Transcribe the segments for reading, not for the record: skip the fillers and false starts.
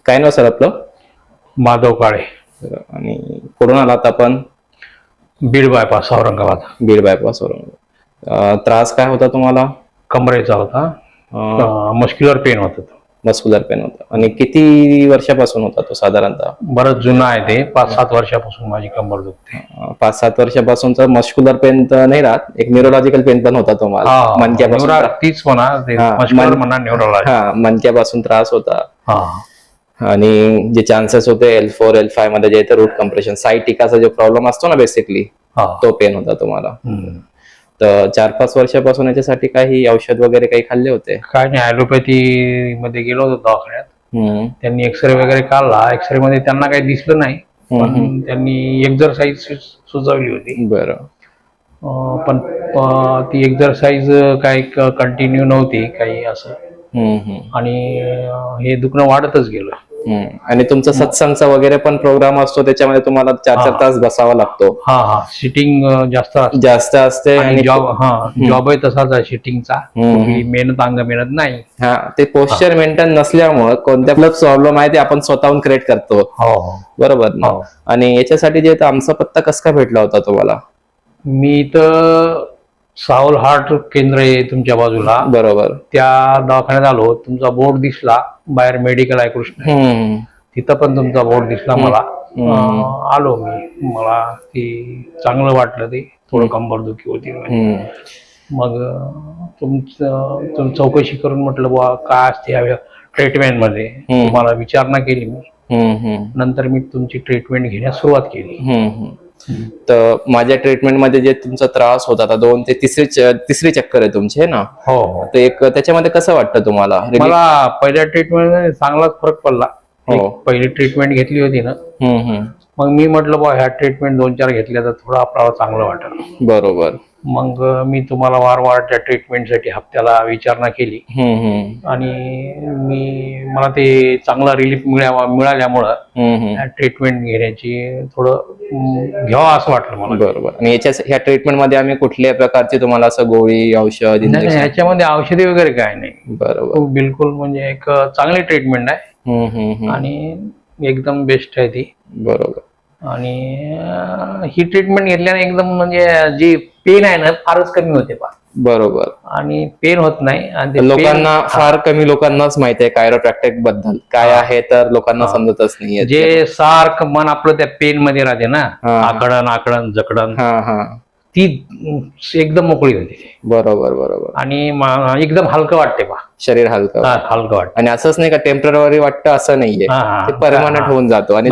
काय नाव सर आपलं? माधव काळे, आणि कुठून आलात आपण? बीड बायपास औरंगाबाद. बीड बायपास वरून. त्रास काय होता तुम्हाला? कमरेचा होता, मस्क्युलर पेन होत. मस्क्युलर पेन होता. आणि किती वर्षापासून होता तो साधारणतः? बरंच जुना आहे ते, 5-7 वर्षापासून माझी कंबर दुखते. 5-7 वर्षापासूनचा मस्क्युलर पेन तर नाही राहत, एक न्यूरोलॉजिकल पेन पण होता तुम्हाला मणक्यापासून? तीच म्हणा, मस्क्युलर म्हणा, न्यूरोलॉजी. हा, मणक्यापासून त्रास होता. हा, आणि जे चान्सेस होते L4 L5 मध्ये जे रूट कम्प्रेशन सायटिकाचा जो प्रॉब्लेम असतो ना बेसिकली, तो पेन होता तुम्हाला. तर 4-5 वर्षापासून याच्यासाठी काही औषध वगैरे काही खाल्ले होते? काय नाही, ॲलोपॅथी मध्ये गेलो होतो दवाखान्यात. त्यांनी एक्सरे वगैरे काढला. एक्सरे मध्ये त्यांना काही दिसलं नाही, पण त्यांनी एक्झरसाइज सुचवली होती. बरं. पण ती एक्झरसाइज काही कंटिन्यू नव्हती काही असं, आणि हे दुखणं वाढतच गेलं. आणि तुमचा सत्संगचा वगैरे पण प्रोग्राम असतो, त्याच्यामध्ये तुम्हाला 4-4 तास बसावा लागतो. हा, सिटिंग जास्त असते. आणि जॉबही तसाच आहे सिटिंगचा. मेहनत अंग मेहनत नाही. हा, ते पोस्चर मेंटेन नसल्यामुळे कोणत्या प्रॉब्लेम आहे ते आपण स्वतःहून क्रिएट करतो. बरोबर ना? आणि याच्यासाठी जे आमचा पत्ता कसा भेटला होता तुम्हाला? मी तर साऊल हार्ट केंद्र आहे तुमच्या बाजूला, बरोबर, त्या दवाखान्यात आलो. तुमचा बोर्ड दिसला, बाहेर मेडिकल आहे कृष्ण, तिथं पण तुमचा बोर्ड दिसला मला. आलो मी, मला ती चांगलं वाटलं. ते थोडं कंबरदुखी होती. मग तुमचं चौकशी करून म्हटलं बुवा काय असते ट्रीटमेंट मध्ये, तुम्हाला विचारणा केली मी. नंतर मी तुमची ट्रीटमेंट घेण्यास सुरुवात केली. तर माझ्या ट्रीटमेंट मध्ये जे तुमचा त्रास होता, आता 2 ते तिसरी चक्कर आहे तुमची ना? हो. तर एक त्याच्यामध्ये कसं वाटतं तुम्हाला? मला पहिल्या ट्रीटमेंट मध्ये चांगलाच फरक पडला. पहिली ट्रीटमेंट घेतली होती ना, मग मी म्हटलं बा ह्या ट्रीटमेंट 2-4 घेतल्या तर थोडं आपल्याला चांगलं वाटेल. बरोबर. मग मी तुम्हाला वारंवार त्या ट्रीटमेंटसाठी हप्त्याला विचारणा केली, आणि मला ते चांगला रिलीफ मिळाल्यामुळं ट्रीटमेंट घेण्याची थोडं घ्यावं असं वाटलं मला. बरोबर. आणि ह्या ट्रीटमेंट मध्ये आम्ही कुठल्या प्रकारची तुम्हाला असं गोळी औषध? नाही, ह्याच्यामध्ये औषधी वगैरे काय नाही. बरोबर, बिलकुल म्हणजे एक चांगली ट्रीटमेंट आहे आणि एकदम बेस्ट आहे ती. बरोबर. आणि ही ट्रीटमेंट घेतल्याने एकदम म्हणजे जी पेन आहे ना फारच कमी होते पा. बरोबर. आणि पेन होत नाही. आणि लोकांना फार कमी लोकांनाच माहिती आहे कायरोप्रॅक्टिक बद्दल काय आहे, तर लोकांना समजतच नाही. जे सारखं मन आपलं त्या पेन मध्ये राहते ना, आकडण जकडण, ती एकदम मोकळी होती. बरोबर, बरोबर. आणि एकदम हलकं वाटते पा, शरीर हलकं वाटतं. आणि असंच नाही का टेम्पररी वाटतं असं नाहीये, ते परमनंट होऊन जातो. आणि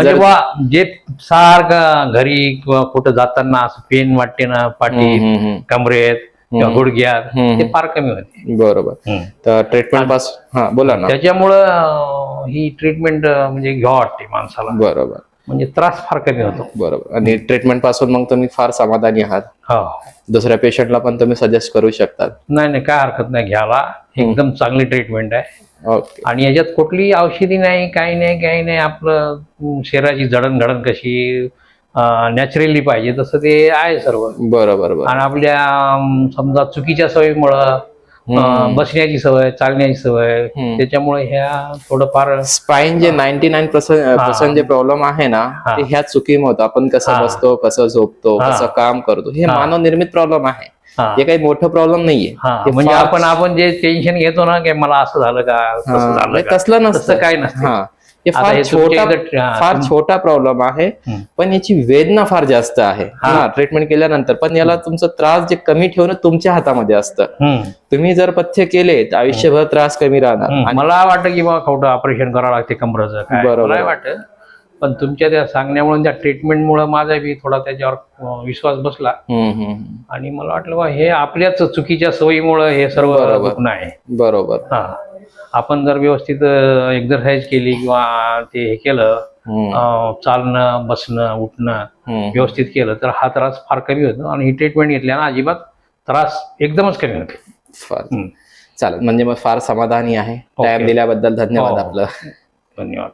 जे सारखं घरी किंवा कुठं जाताना असं पेन वाटते ना, पाठी, कमरेत किंवा गुडघ्यात, ते फार कमी होते. बरोबर. तर ट्रीटमेंट पासून बोला ना. त्याच्यामुळं ही ट्रीटमेंट म्हणजे घ्यावं वाटते माणसाला. बरोबर. म्हणजे त्रास फार कमी होतो. बरोबर. आणि ट्रीटमेंट पासून मग तुम्ही फार समाधानी आहात? हो. दुसऱ्या पेशंटला पण तुम्ही सजेस्ट करू शकता? नाही, काय हरकत नाही घ्यायला. एकदम चांगली ट्रीटमेंट आहे. ओके. आणि याच्यात कुठली औषधी नाही, काही नाही. आपलं शरीराची जडणघडण कशी नॅचरली पाहिजे तसं ते आहे सर्व. बरोबर. आणि आपल्या समजा चुकीच्या सवयीमुळं, बसण्याची सवय, चालण्याची सवय, त्याच्यामुळे ह्या थोडंफार स्पाइन जे 99% जे प्रॉब्लेम आहे ना, ते ह्या चुकीमुळे होतं. आपण कसं बसतो, कसं झोपतो, कसं काम करतो, हे मानव निर्मित प्रॉब्लेम आहे. हे काही मोठं प्रॉब्लेम नाहीये. म्हणजे आपण जे टेन्शन घेतो ना की मला असं झालं का, तसं झालं, तसलं नसतं, काय नसतं. हे फार छोटा प्रॉब्लेम आहे, पण याची वेदना फार जास्त आहे ट्रीटमेंट केल्यानंतर. पण याला तुमचा त्रास जे कमी ठेवणं तुमच्या हातामध्ये असतं. तुम्ही जर पथ्य केले तर आयुष्यभर त्रास कमी राहणार. मला वाटतं की बाबा खोटं ऑपरेशन करावं लागते कमरेचं, बरोबर वाटतं. पण तुमच्या त्या सांगण्यामुळे, त्या ट्रीटमेंटमुळे माझा बी थोडा त्याच्यावर विश्वास बसला. आणि मला वाटलं बा हे आपल्याच चुकीच्या सवयीमुळे हे सर्व दुखणं आहे. बरोबर. आपण जर व्यवस्थित एक्झरसाइज केली किंवा ते हे केलं, चालणं, बसणं, उठणं व्यवस्थित केलं तर हा त्रास फार कमी होतो. आणि ही ट्रीटमेंट घेतल्यानं अजिबात त्रास एकदमच कमी होतो. चालेल. म्हणजे मग फार समाधानी आहे. टाइम दिल्याबद्दल धन्यवाद आपलं. धन्यवाद.